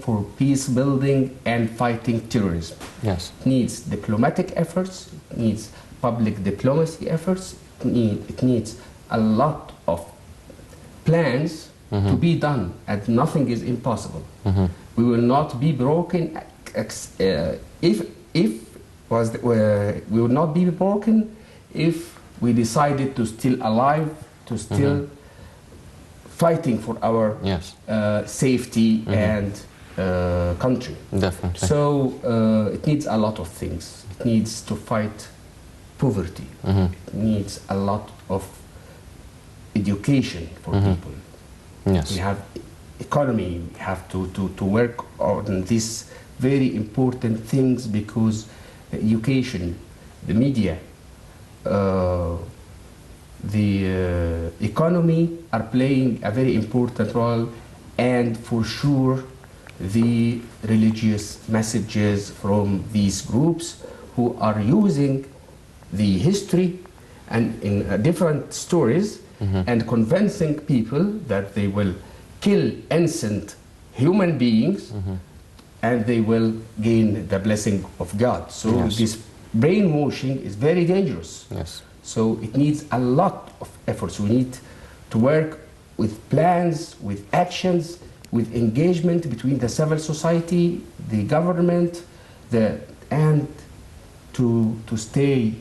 for peace building and fighting terrorism. Yes. It needs diplomatic efforts, it needs public diplomacy efforts, it needs a lot of plans to be done, and nothing is impossible. We will not be broken we will not be broken if we decided to still alive, to still fighting for our safety and country. Definitely. So it needs a lot of things. It needs to fight poverty. It needs a lot of education for people. Yes. We have economy. We have to work on these very important things, because the education, the media, the economy are playing a very important role, and for sure the religious messages from these groups who are using the history and in different stories and convincing people that they will kill innocent human beings and they will gain the blessing of God. So this brainwashing is very dangerous. Yes. So it needs a lot of efforts. We need to work with plans, with actions, with engagement between the civil society, the government, and to stay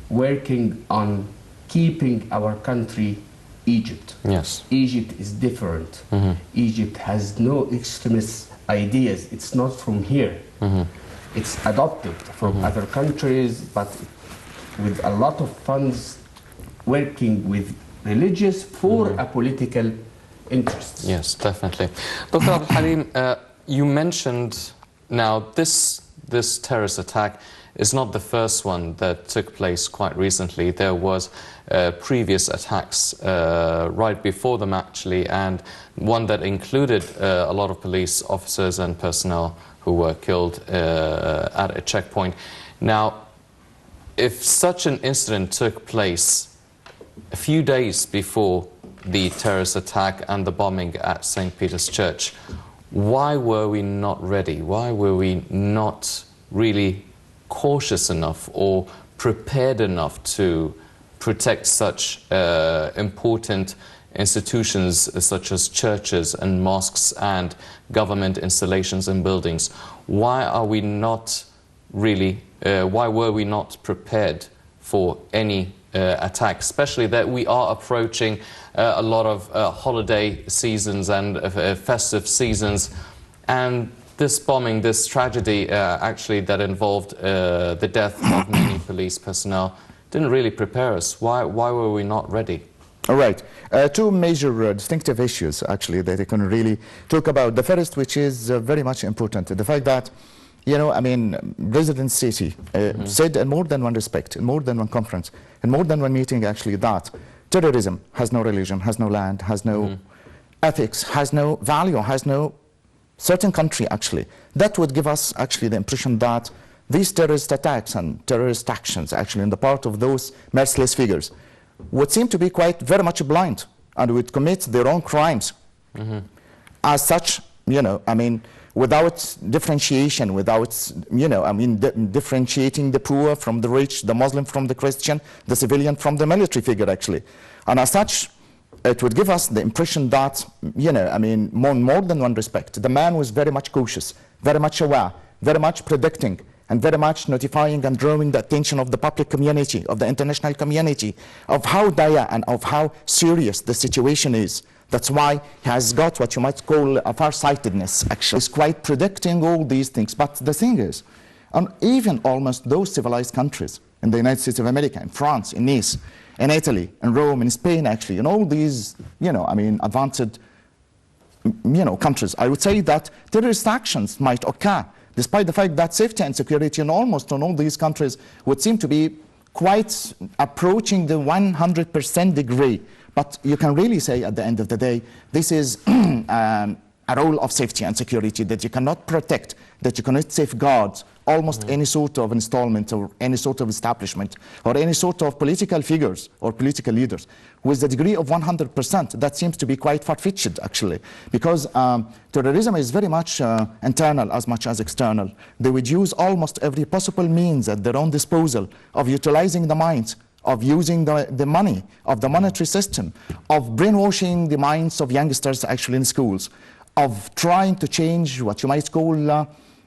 working on keeping our country, Egypt. Yes. Egypt is different. Egypt has no extremist ideas. It's not from here. It's adopted from other countries, but with a lot of funds working with religious for a political interests. Yes, definitely. Dr. Al-Halim, you mentioned now this terrorist attack is not the first one that took place quite recently. There was previous attacks right before them actually, and one that included a lot of police officers and personnel who were killed at a checkpoint. Now, if such an incident took place a few days before the terrorist attack and the bombing at St. Peter's Church, why were we not ready? Why were we not really cautious enough or prepared enough to protect such important institutions such as churches and mosques and government installations and buildings? Why are we not really, why were we not prepared for any attack, especially that we are approaching a lot of holiday seasons and festive seasons, and this bombing, this tragedy actually that involved the death of many police personnel didn't really prepare us. Why were we not ready? All right. Two major distinctive issues actually that I can really talk about. The first, which is very much important, the fact that, you know, I mean, President Sisi said in more than one respect, in more than one conference, in more than one meeting actually, that terrorism has no religion, has no land, has no ethics, has no value, has no certain country actually. That would give us actually the impression that these terrorist attacks and terrorist actions actually on the part of those merciless figures would seem to be quite very much blind and would commit their own crimes. As such, you know, I mean, without differentiation, without, you know, I mean, differentiating the poor from the rich, the Muslim from the Christian, the civilian from the military figure, actually. And as such, it would give us the impression that, you know, I mean, more than one respect, the man was very much cautious, very much aware, very much predicting, and very much notifying and drawing the attention of the public community, of the international community, of how dire and of how serious the situation is. That's why he has got what you might call a farsightedness, actually. He's quite predicting all these things. But the thing is, even almost those civilized countries, in the United States of America, in France, in Nice, in Italy, in Rome, in Spain, actually, in all these, you know, I mean, advanced, you know, countries, I would say that terrorist actions might occur, despite the fact that safety and security in almost in all these countries would seem to be quite approaching the 100% degree. But you can really say at the end of the day, this is a role of safety and security, that you cannot protect, that you cannot safeguard almost any sort of installment or any sort of establishment or any sort of political figures or political leaders with the degree of 100%, that seems to be quite far-fetched, actually, because terrorism is very much internal as much as external. They would use almost every possible means at their own disposal of utilizing the minds, of using the money, of the monetary system, of brainwashing the minds of youngsters actually in schools, of trying to change what you might call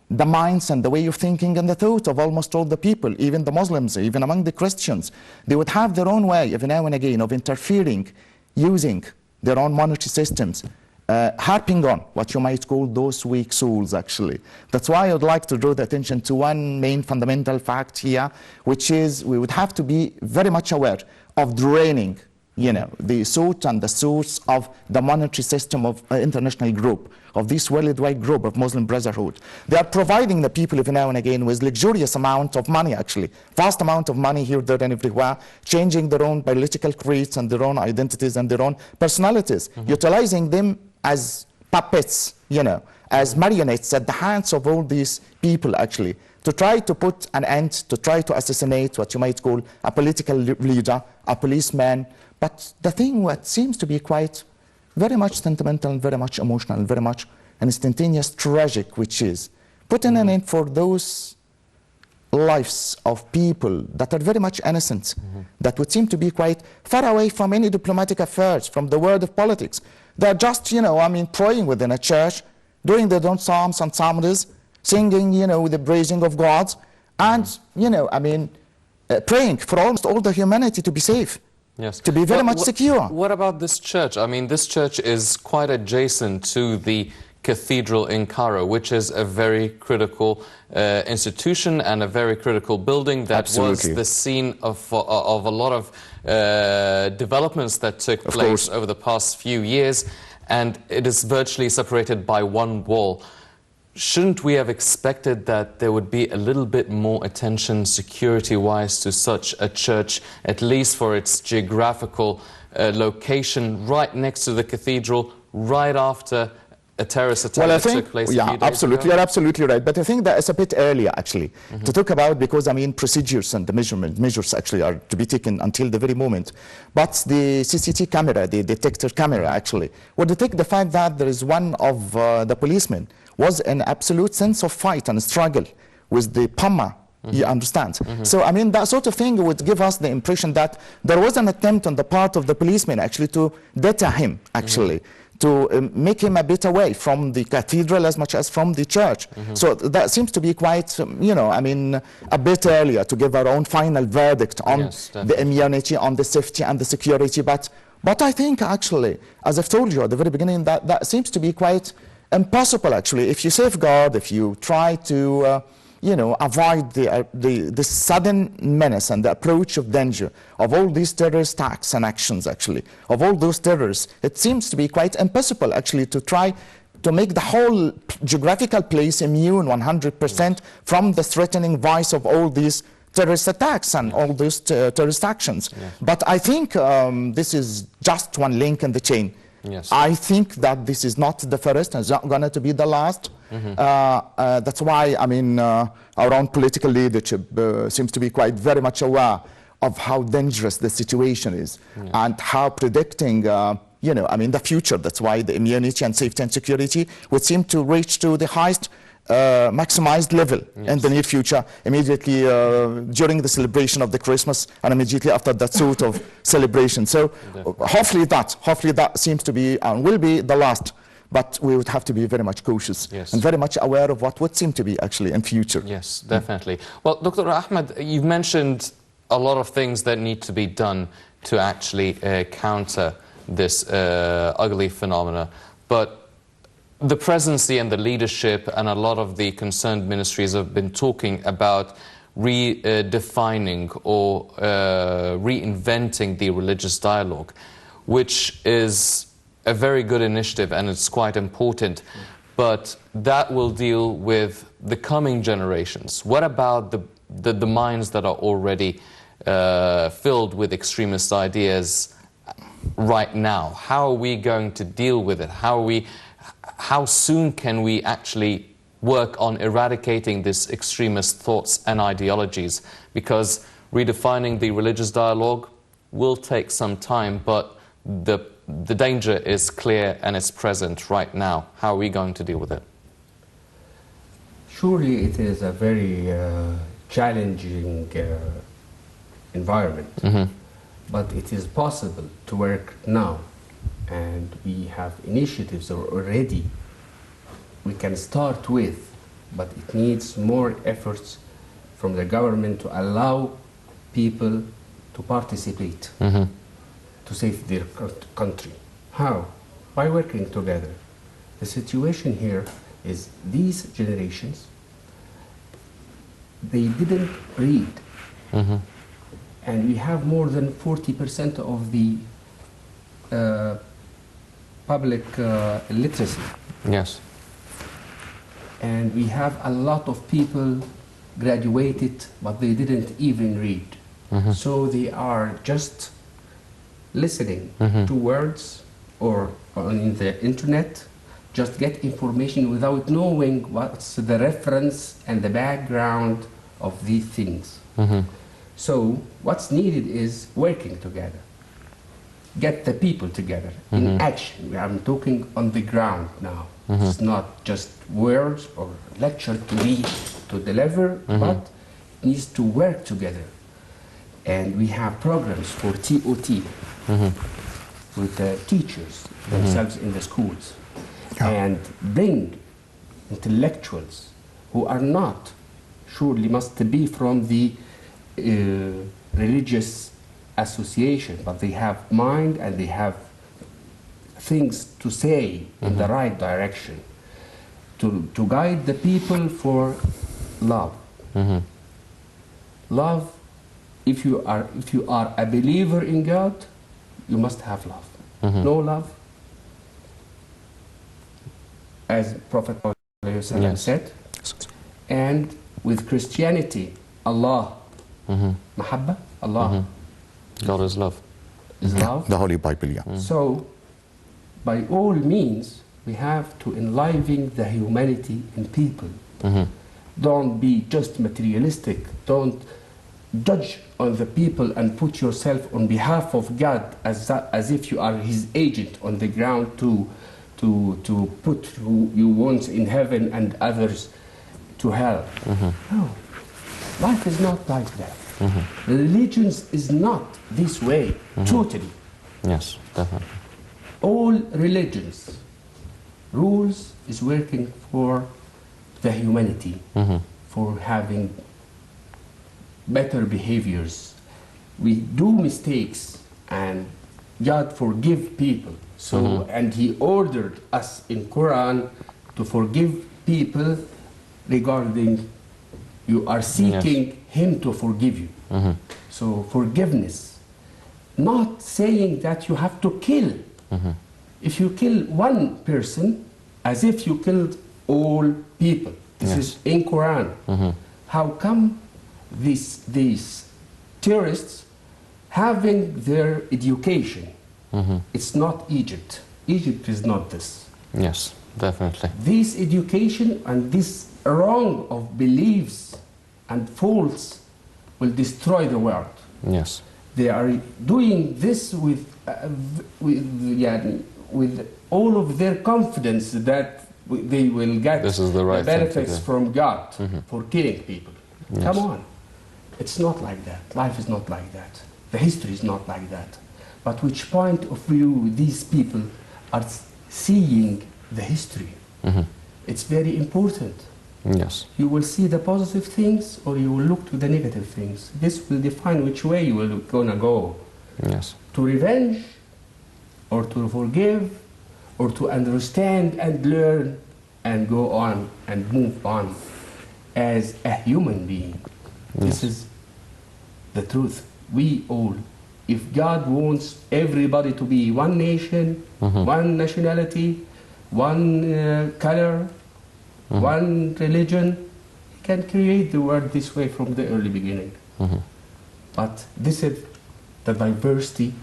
the minds and the way of thinking and the thought of almost all the people, even the Muslims, even among the Christians. They would have their own way every now and again of interfering, using their own monetary systems, harping on what you might call those weak souls, actually. That's why I would like to draw the attention to one main fundamental fact here, which is we would have to be very much aware of draining, you know, the thought and the source of the monetary system of international group, of this worldwide group of Muslim Brotherhood. They are providing the people every now and again with luxurious amount of money, actually, vast amount of money here, there, and everywhere, changing their own political creeds and their own identities and their own personalities, utilizing them as puppets, you know, as marionettes at the hands of all these people, actually, to try to put an end, to try to assassinate what you might call a political leader, a policeman. But the thing what seems to be quite very much sentimental and very much emotional and very much instantaneous tragic, which is putting an end for those lives of people that are very much innocent, that would seem to be quite far away from any diplomatic affairs, from the world of politics. They're just, you know, I mean, praying within a church, doing their own psalms and psalmodies, singing, you know, the praising of God, and, you know, I mean, praying for almost all the humanity to be safe. Yes. To be very much secure. What about this church? I mean, this church is quite adjacent to the cathedral in Cairo, which is a very critical institution and a very critical building that was the scene of a lot of developments that took place over the past few years, and it is virtually separated by one wall. Shouldn't we have expected that there would be a little bit more attention security-wise to such a church, at least for its geographical location right next to the cathedral, right after a terrorist attack that took place a few days absolutely, ago? you're absolutely right. But I think that it's a bit earlier, actually, to talk about, because, I mean, procedures and the measures actually are to be taken until the very moment. But the CCTV camera, the detector camera, actually, would detect the fact that there is one of the policemen was an absolute sense of fight and struggle with the Pama, you understand? So, I mean, that sort of thing would give us the impression that there was an attempt on the part of the policeman actually to deter him, actually, to make him a bit away from the cathedral as much as from the church. So that seems to be quite, you know, I mean, a bit earlier to give our own final verdict on the immunity, on the safety and the security. But I think, actually, as I've told you at the very beginning, that seems to be quite impossible, actually. If you safeguard, if you try to, you know, avoid the sudden menace and the approach of danger of all these terrorist acts and actions, actually, of all those terrorists, it seems to be quite impossible, actually, to try to make the whole geographical place immune 100% from the threatening voice of all these terrorist attacks and all those terrorist actions. But I think this is just one link in the chain. I think that this is not the first and it's not going to be the last. That's why, I mean, our own political leadership seems to be quite very much aware of how dangerous the situation is and how predicting, you know, I mean, the future. That's why the immunity and safety and security would seem to reach to the highest maximized level in the near future, immediately during the celebration of the Christmas and immediately after that sort of celebration. So hopefully that seems to be and will be the last, but we would have to be very much cautious and very much aware of what would seem to be actually in future. Yes, definitely. Well, Dr. Ahmed, you've mentioned a lot of things that need to be done to actually counter this ugly phenomena, but the presidency and the leadership and a lot of the concerned ministries have been talking about redefining or reinventing the religious dialogue, which is a very good initiative and it's quite important, but that will deal with the coming generations. What about the minds that are already filled with extremist ideas right now? How are we going to deal with it? how soon can we actually work on eradicating these extremist thoughts and ideologies? Because redefining the religious dialogue will take some time, but the danger is clear and it's present right now. How are we going to deal with it? Surely it is a very challenging environment, but it is possible to work now, and we have initiatives already we can start with, but it needs more efforts from the government to allow people to participate, to save their country. How? By working together. The situation here is these generations, they didn't read. And we have more than 40% of the public literacy. Yes. And we have a lot of people graduated, but they didn't even read. So they are just listening to words or on the internet, just get information without knowing what's the reference and the background of these things. So what's needed is working together. Get the people together in action. I'm talking on the ground now. It's not just words or lecture to read, to deliver, but it needs to work together. And we have programs for TOT with the teachers themselves in the schools. And bring intellectuals who are not, surely must be from the religious association, but they have mind and they have things to say in the right direction, to guide the people for love. Love, if you are a believer in God, you must have love. No love, as Prophet said. And with Christianity, Allah, Mahabba, Allah. God is love. Is love. The Holy Bible, yeah. So, by all means, we have to enliven the humanity in people. Don't be just materialistic. Don't judge on the people and put yourself on behalf of God as if you are His agent on the ground to put who you want in heaven and others to hell. No, life is not like that. Religions is not this way, totally. Yes, definitely. All religions, rules is working for the humanity, for having better behaviors. We do mistakes and God forgive people. So, and He ordered us in Quran to forgive people regarding you are seeking Him to forgive you. So forgiveness, not saying that you have to kill. If you kill one person, as if you killed all people. This is in Quran. How come these terrorists having their education? It's not Egypt. Egypt is not this. Yes, definitely. This education and this wrong of beliefs and faults will destroy the world. Yes. They are doing this with all of their confidence that they will get This is the right thing to benefits do. from God for killing people. Yes. Come on. It's not like that. Life is not like that. The history is not like that. But which point of view these people are seeing the history? It's very important. Yes. You will see the positive things or you will look to the negative things. This will define which way you will gonna go. Yes. To revenge or to forgive or to understand and learn and go on and move on as a human being. This is the truth. We all, if God wants everybody to be one nation, one nationality, one color, one religion, He can create the world this way from the early beginning. But this is the diversity,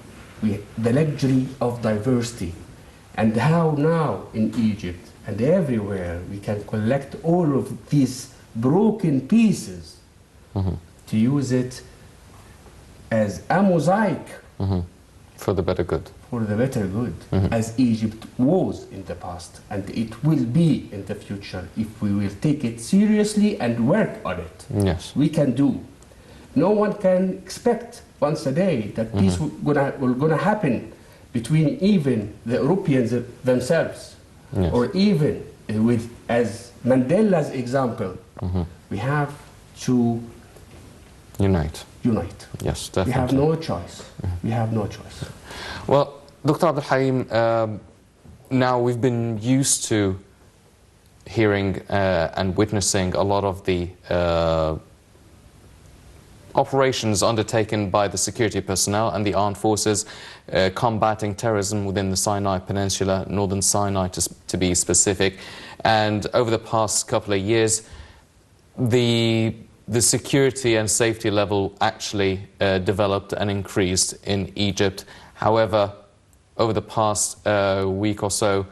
the luxury of diversity. And how now in Egypt and everywhere we can collect all of these broken pieces to use it as a mosaic for the better good. for the better good, as Egypt was in the past, and it will be in the future if we will take it seriously and work on it. Yes. We can do. No one can expect once a day that peace will gonna happen between even the Europeans themselves, Yes. or even with, as Mandela's example, we have to Unite. unite. Yes, We definitely. have no choice. We have no choice. Well, Dr. Al-Halim, now we've been used to hearing and witnessing a lot of the operations undertaken by the security personnel and the armed forces combating terrorism within the Sinai Peninsula, Northern Sinai to be specific. And over the past couple of years, the security and safety level actually developed and increased in Egypt. However, over the past week or so,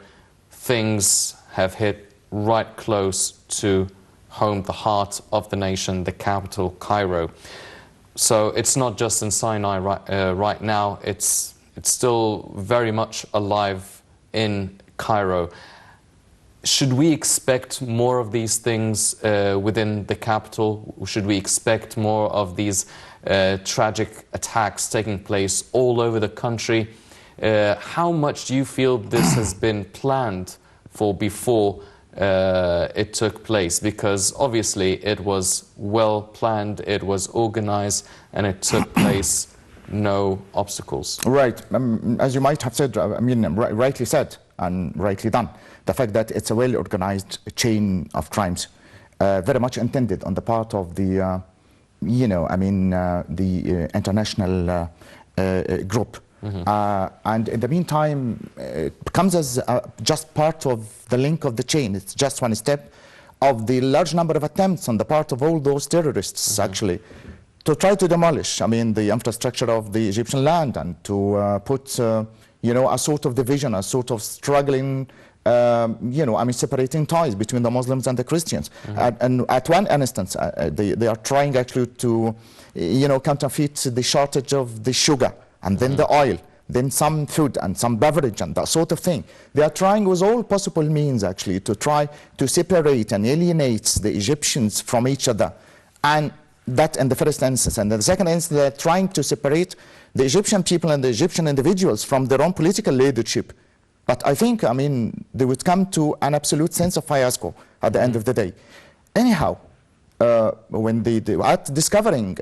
things have hit right close to home, the heart of the nation, the capital, Cairo. So it's not just in Sinai right now, it's still very much alive in Cairo. Should we expect more of these things within the capital? Should we expect more of these tragic attacks taking place all over the country? How much do you feel this has been planned for before it took place? Because obviously it was well planned, it was organized, and it took place, no obstacles. Right. As you might have said, I mean, rightly said and rightly done. The fact that it's a well-organized chain of crimes, very much intended on the part of the, the international group. And in the meantime, it becomes as just part of the link of the chain. It's just one step of the large number of attempts on the part of all those terrorists, actually, to try to demolish, the infrastructure of the Egyptian land and to put, a sort of division, a sort of struggling, separating ties between the Muslims and the Christians. And at one instance, they are trying actually to, counterfeit the shortage of the sugar and then the oil, then some food and some beverage and that sort of thing. They are trying with all possible means actually to try to separate and alienate the Egyptians from each other. And that in the first instance. And in the second instance, they're trying to separate the Egyptian people and the Egyptian individuals from their own political leadership. But I think, they would come to an absolute sense of fiasco at the end of the day. Anyhow, when they are discovering,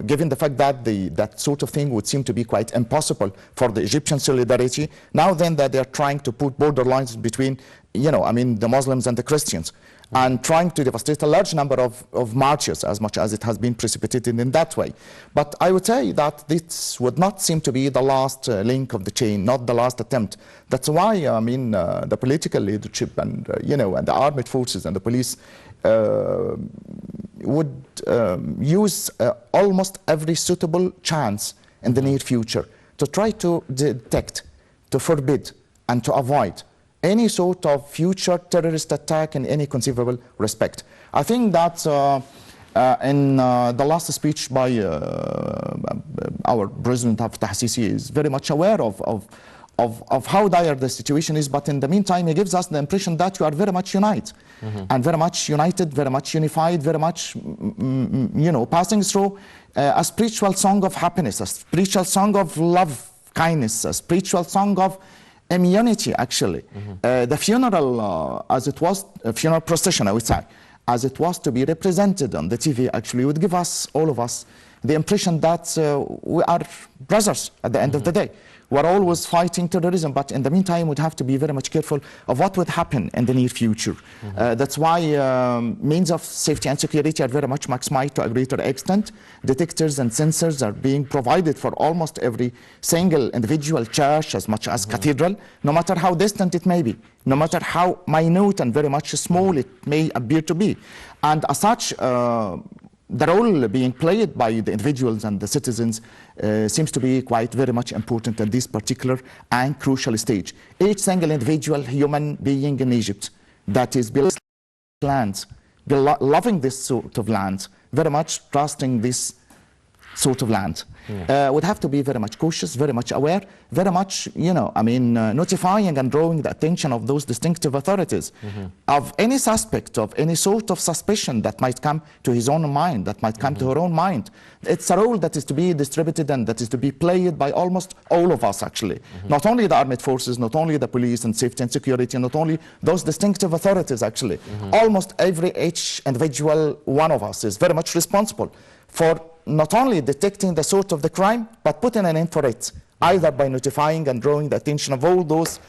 given the fact that that sort of thing would seem to be quite impossible for the Egyptian solidarity, now then that they're trying to put borderlines between, the Muslims and the Christians, and trying to devastate a large number of marches, as much as it has been precipitated in that way. But I would say that this would not seem to be the last link of the chain, not the last attempt. That's why, the political leadership and, and the armed forces and the police would use almost every suitable chance in the near future to try to detect, to forbid, and to avoid any sort of future terrorist attack in any conceivable respect. I think that in the last speech by our President Fattah al-Sisi is very much aware of how dire the situation is, but in the meantime he gives us the impression that we are very much united, and very much united, very much unified, very much passing through a spiritual song of happiness, a spiritual song of love, kindness, a spiritual song of immunity, actually. The funeral, as it was, a funeral procession, I would say, as it was to be represented on the TV, actually would give us, all of us, the impression that we are brothers at the end of the day. We're always fighting terrorism, but in the meantime, we'd have to be very much careful of what would happen in the near future. That's why means of safety and security are very much maximized to a greater extent. Detectors and sensors are being provided for almost every single individual church, as much as cathedral, no matter how distant it may be, no matter how minute and very much small it may appear to be. And as such, the role being played by the individuals and the citizens seems to be quite very much important at this particular and crucial stage. Each single individual human being in Egypt that is below land, loving this sort of land, very much trusting this sort of land, would have to be very much cautious, very much aware, very much, notifying and drawing the attention of those distinctive authorities of any suspect, of any sort of suspicion that might come to his own mind, that might come to her own mind. It's a role that is to be distributed and that is to be played by almost all of us, actually. Not only the armed forces, not only the police and safety and security, not only those distinctive authorities, actually. Almost each individual one of us is very much responsible for not only detecting the source of the crime, but putting an end for it, either by notifying and drawing the attention of all those,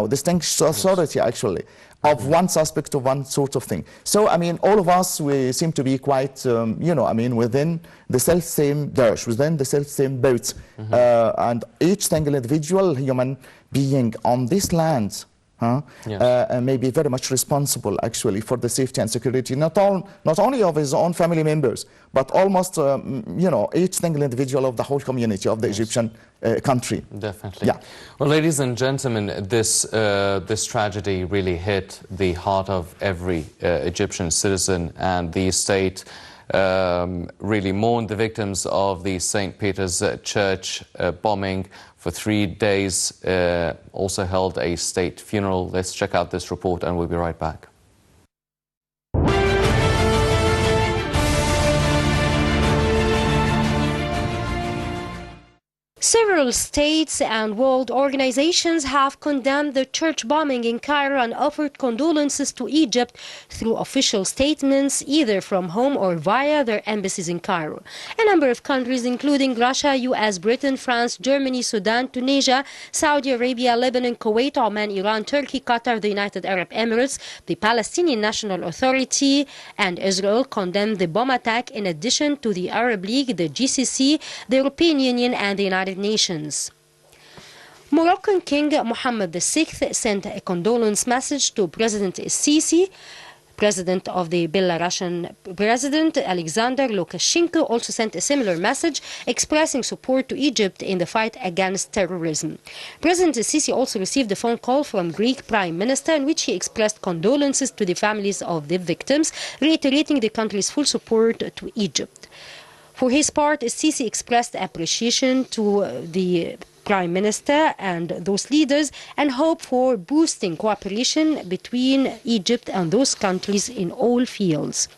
distinct authority, actually, of one suspect of one sort of thing. So, all of us, we seem to be quite, within the self-same dish, within the self-same boat. And each single individual human being on this land may be very much responsible, actually, for the safety and security, not only of his own family members, but almost, each single individual of the whole community of the Egyptian country. Definitely. Yeah. Well, ladies and gentlemen, this tragedy really hit the heart of every Egyptian citizen, and the state really mourned the victims of the St. Peter's Church bombing for 3 days, also held a state funeral. Let's check out this report and we'll be right back. Several states and world organizations have condemned the church bombing in Cairo and offered condolences to Egypt through official statements, either from home or via their embassies in Cairo. A number of countries, including Russia, US, Britain, France, Germany, Sudan, Tunisia, Saudi Arabia, Lebanon, Kuwait, Oman, Iran, Turkey, Qatar, the United Arab Emirates, the Palestinian National Authority, and Israel condemned the bomb attack, in addition to the Arab League, the GCC, the European Union, and the United Nations. Moroccan King Mohammed VI sent a condolence message to President Sisi. President of the Belarusian President Alexander Lukashenko also sent a similar message expressing support to Egypt in the fight against terrorism. President Sisi also received a phone call from Greek Prime Minister in which he expressed condolences to the families of the victims, reiterating the country's full support to Egypt. For his part, Sisi expressed appreciation to the Prime Minister and those leaders and hope for boosting cooperation between Egypt and those countries in all fields.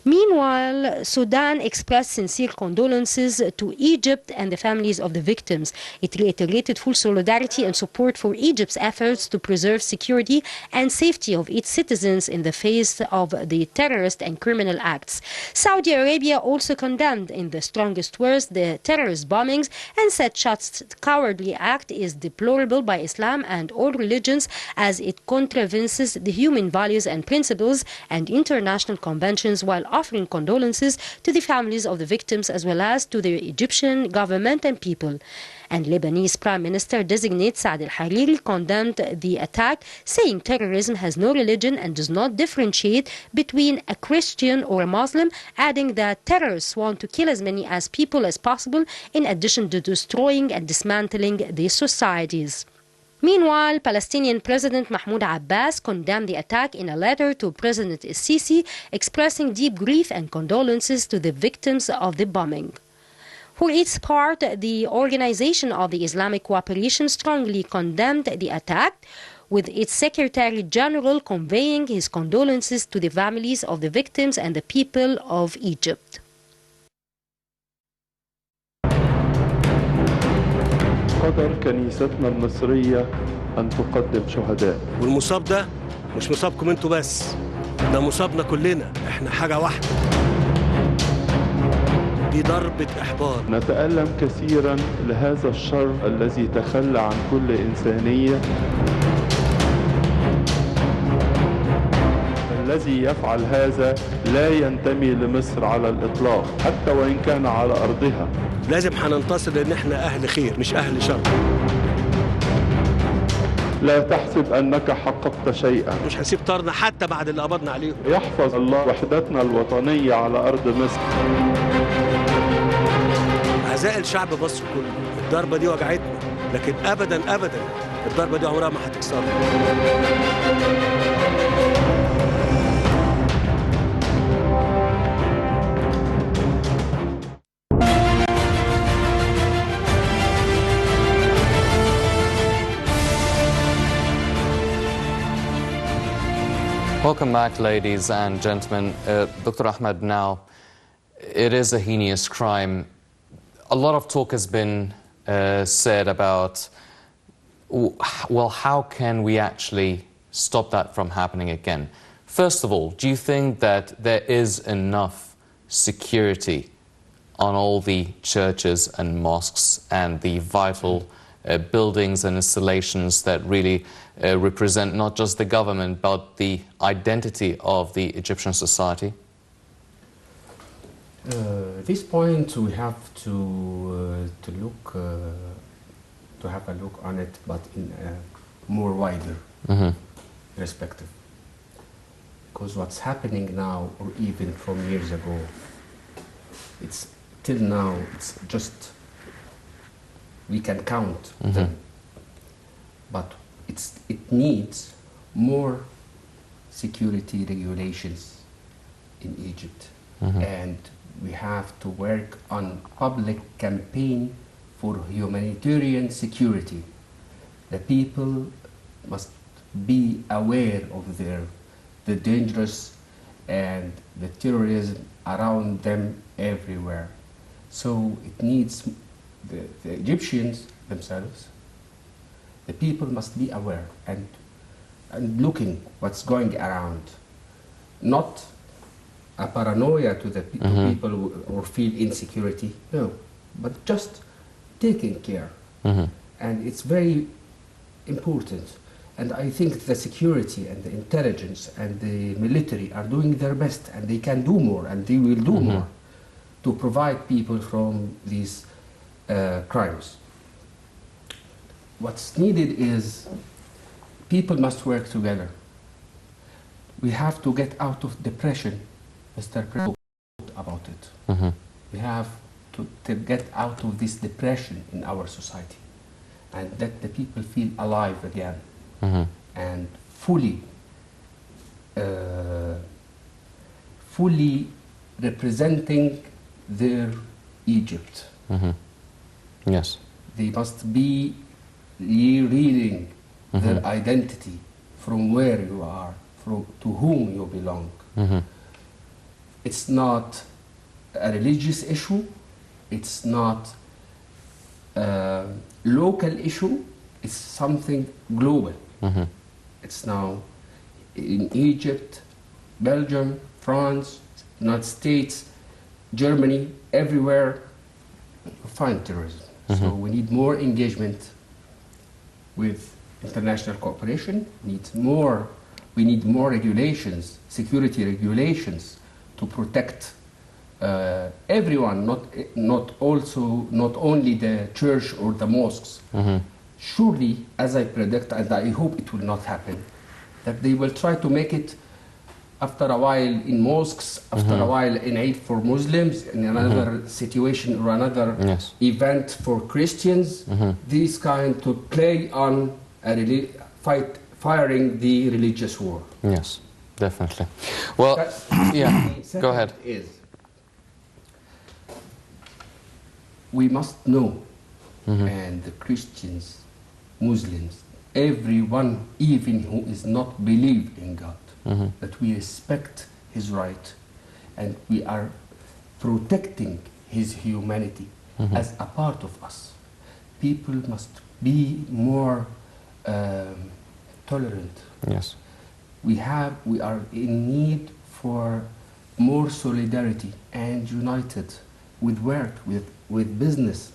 Meanwhile, Sudan expressed sincere condolences to Egypt and the families of the victims. It reiterated full solidarity and support for Egypt's efforts to preserve security and safety of its citizens in the face of the terrorist and criminal acts. Saudi Arabia also condemned in the strongest words the terrorist bombings and said such cowardly act is deplorable by Islam and all religions, as it contravenes the human values and principles and international conventions, while offering condolences to the families of the victims as well as to the Egyptian government and people. And Lebanese Prime Minister designate Saad al-Hariri condemned the attack, saying terrorism has no religion and does not differentiate between a Christian or a Muslim, adding that terrorists want to kill as many as people as possible, in addition to destroying and dismantling these societies. Meanwhile, Palestinian President Mahmoud Abbas condemned the attack in a letter to President Sisi, expressing deep grief and condolences to the victims of the bombing. For its part, the Organization of the Islamic Cooperation strongly condemned the attack, with its Secretary General conveying his condolences to the families of the victims and the people of Egypt. قدر كنيستنا المصرية أن تقدم شهداء. والمصاب ده مش مصابكم انتوا بس، ده مصابنا كلنا، احنا حاجة واحدة. دي ضربة إحباط. نتألم كثيرا لهذا الشر الذي تخلى عن كل إنسانية. الذي يفعل هذا لا ينتمي لمصر على الإطلاق، حتى وإن كان على أرضها. لازم هننتصر لأن احنا أهل خير مش أهل شر. لا تحسب أنك حققت شيئا. مش هنسيب طارنا حتى بعد اللي قبضنا عليهم. يحفظ الله وحدتنا الوطنية على أرض مصر. أعزائي الشعب مصر كله، الضربة دي وجعتنا، لكن أبدا أبدا الضربة دي عمرها ما هتكسرنا. Welcome back, ladies and gentlemen. Dr. Ahmed, now, it is a heinous crime. A lot of talk has been said about, well, how can we actually stop that from happening again? First of all, do you think that there is enough security on all the churches and mosques and the vital buildings and installations that really represent not just the government but the identity of the Egyptian society? This point we have to have a look on it, but in a more wider perspective. Because what's happening now, or even from years ago, it's till now, it's just we can count them, but it needs more security regulations in Egypt, and we have to work on public campaign for humanitarian security. The people must be aware of the dangerous and the terrorism around them everywhere. So it needs the Egyptians themselves, the people must be aware and looking what's going around. Not a paranoia to the to people who feel insecurity, no, but just taking care. And it's very important. And I think the security and the intelligence and the military are doing their best, and they can do more, and they will do more to provide people from these crimes. What's needed is people must work together. We have to get out of depression. Mr. President about it. We have to get out of this depression in our society and let the people feel alive again and fully representing their Egypt. Yes. They must be reading their identity, from where you are, to whom you belong. It's not a religious issue, it's not a local issue, it's something global. It's now in Egypt, Belgium, France, United States, Germany, everywhere you find terrorism. So we need more engagement with international cooperation. We need more regulations, security regulations, to protect everyone, not only the church or the mosques. Surely, as I predict, and I hope it will not happen, that they will try to make it after a while in mosques, after a while in Eid for Muslims, in another situation or another event for Christians, these kind to play on firing the religious war. Yes, definitely. Well, yeah, go ahead. We must know, and the Christians, Muslims, everyone, even who is not believe in God, that we respect his right and we are protecting his humanity as a part of us. People must be more tolerant. Yes. We are in need for more solidarity and united with work, with business,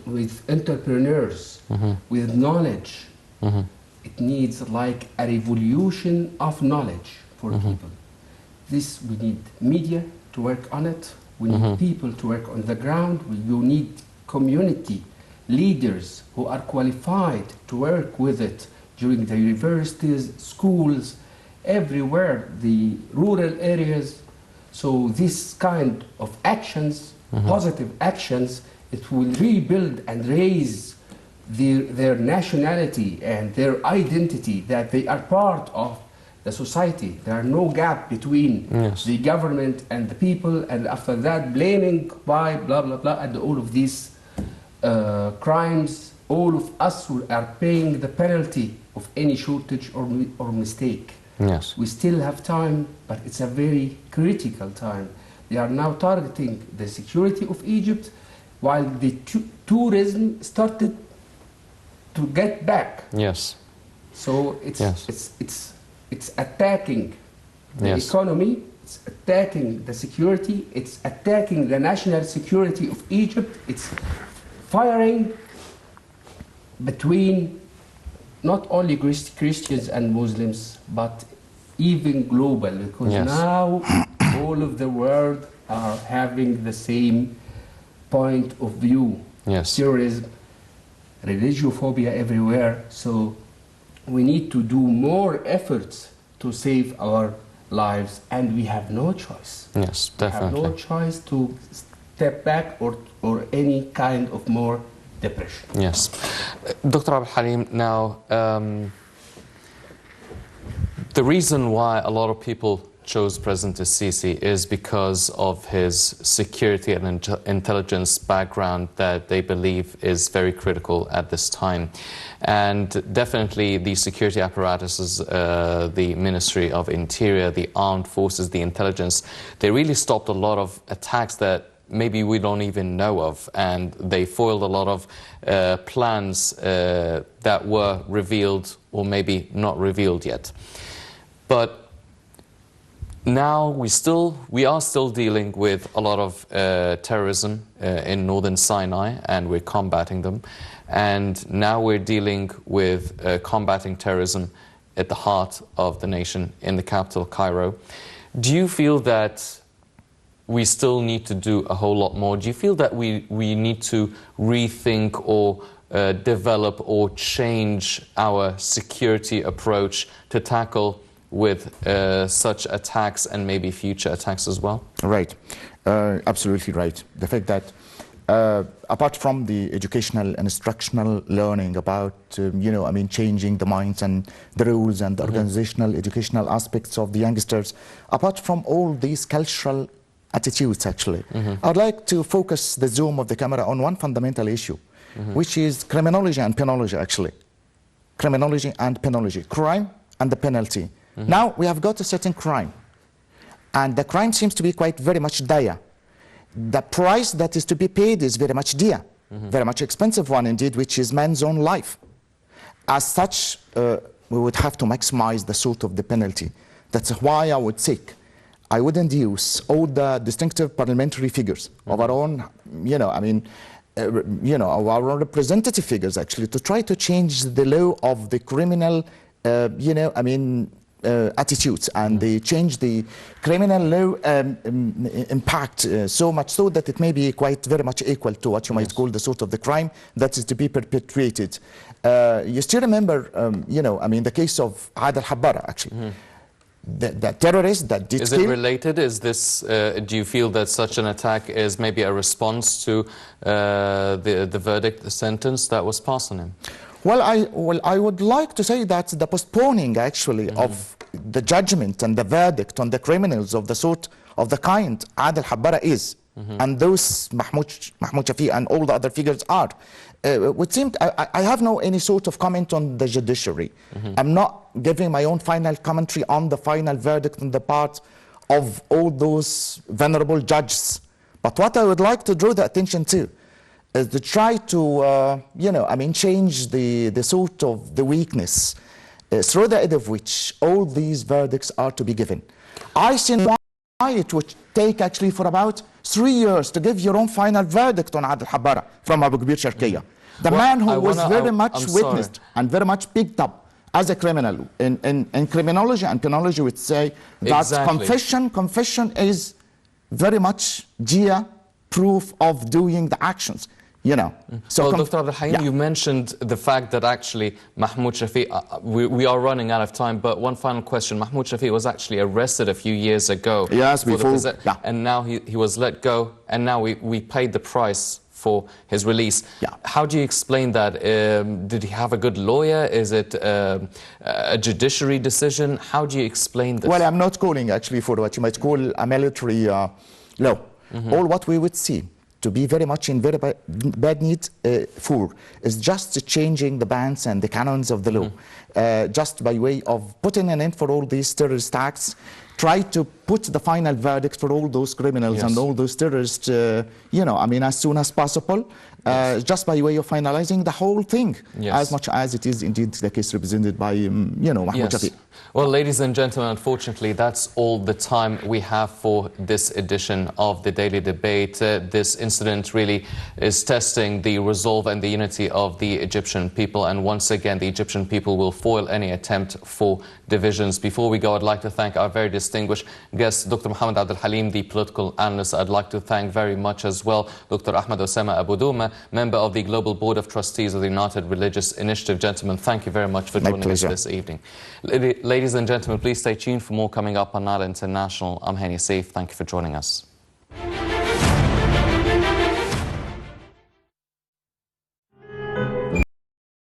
with entrepreneurs, with knowledge. It needs like a revolution of knowledge for people. We need media to work on it. We need people to work on the ground. You need community leaders who are qualified to work with it during the universities, schools, everywhere, the rural areas. So this kind of actions, positive actions, it will rebuild and raise their nationality and their identity, that they are part of the society. There are no gap between the government and the people, and after that blaming by blah blah blah and all of these crimes. All of us are paying the penalty of any shortage or mistake. Yes. We still have time, but it's a very critical time. They are now targeting the security of Egypt, while the tourism started to get back. Yes. So it's attacking the Yes. economy, it's attacking the security, it's attacking the national security of Egypt, it's firing between not only Christians and Muslims, but even global, because Yes. now all of the world are having the same point of view. Yes. Terrorism, religiophobia everywhere. So we need to do more efforts to save our lives, and we have no choice. Yes, We have definitely. no choice to step back or any kind of more depression. Yes. Dr. Al-Halim, now, the reason why a lot of people chose President Sisi is because of his security and intelligence background that they believe is very critical at this time. And definitely the security apparatuses, the Ministry of Interior, the armed forces, the intelligence, they really stopped a lot of attacks that maybe we don't even know of, and they foiled a lot of plans that were revealed or maybe not revealed yet. But now we are still dealing with a lot of terrorism in northern Sinai, and we're combating them. And now we're dealing with combating terrorism at the heart of the nation, in the capital, Cairo. Do you feel that we still need to do a whole lot more? Do you feel that we need to rethink or develop or change our security approach to tackle with such attacks and maybe future attacks as well? Right, absolutely right. The fact that apart from the educational and instructional learning about, changing the minds and the rules and the organizational, educational aspects of the youngsters, apart from all these cultural attitudes, actually, I'd like to focus the zoom of the camera on one fundamental issue, which is criminology and penology, actually. Criminology and penology, crime and the penalty. Now we have got a certain crime, and the crime seems to be quite very much dire. The price that is to be paid is very much dear, very much expensive one indeed, which is man's own life. As such, we would have to maximize the sort of the penalty. That's why I would seek, I would induce all the distinctive parliamentary figures of our own, our own representative figures, actually, to try to change the law of the criminal, attitudes, and they change the criminal law impact so much so that it may be quite very much equal to what you might call the sort of the crime that is to be perpetrated. You still remember, the case of Adel Habbara, actually. The terrorist that did Is kill. it related? Is this, do you feel that such an attack is maybe a response to the verdict, the sentence that was passed on him? Well, I would like to say that the postponing, actually, of the judgment and the verdict on the criminals of the sort of the kind Adel Habbara is, and those Mahmoud Shafi and all the other figures are, would seem, I have no any sort of comment on the judiciary. I'm not giving my own final commentary on the final verdict on the part of all those venerable judges. But what I would like to draw the attention to is to try to, change the sort of the weakness through the aid of which all these verdicts are to be given. I see why it would take actually for about 3 years to give your own final verdict on Adel Habbara from Abu Ghbir Sharqiya. The man who was very much witnessed and very much picked up as a criminal. In criminology and penology would say that confession is very much proof of doing the actions. So, Dr. Al-Halim, you mentioned the fact that actually Mahmoud Shafi, we are running out of time, but one final question. Mahmoud Shafi was actually arrested a few years ago. Yes, before. And now he was let go, and now we paid the price for his release. How do you explain that? Did he have a good lawyer? Is it a judiciary decision? How do you explain this? Well, I'm not calling actually for what you might call a military law. All what we would see to be very much in very bad need for is just changing the bans and the canons of the law, just by way of putting an end for all these terrorist acts, try to put the final verdict for all those criminals and all those terrorists, you know, I mean, as soon as possible, just by way of finalizing the whole thing, as much as it is indeed the case represented by, you know, Mahmoud Shafiq. Well, ladies and gentlemen, unfortunately, that's all the time we have for this edition of the Daily Debate. This incident really is testing the resolve and the unity of the Egyptian people. And once again, the Egyptian people will foil any attempt for divisions. Before we go, I'd like to thank our very distinguished guest, Dr. Muhammad Al-Halim, the political analyst. I'd like to thank very much as well Dr. Ahmed Osama Abu Duma, member of the Global Board of Trustees of the United Religious Initiative. Gentlemen, thank you very much for joining us this evening. Ladies and gentlemen, please stay tuned for more coming up on Nile International. I'm Hani Saif. Thank you for joining us.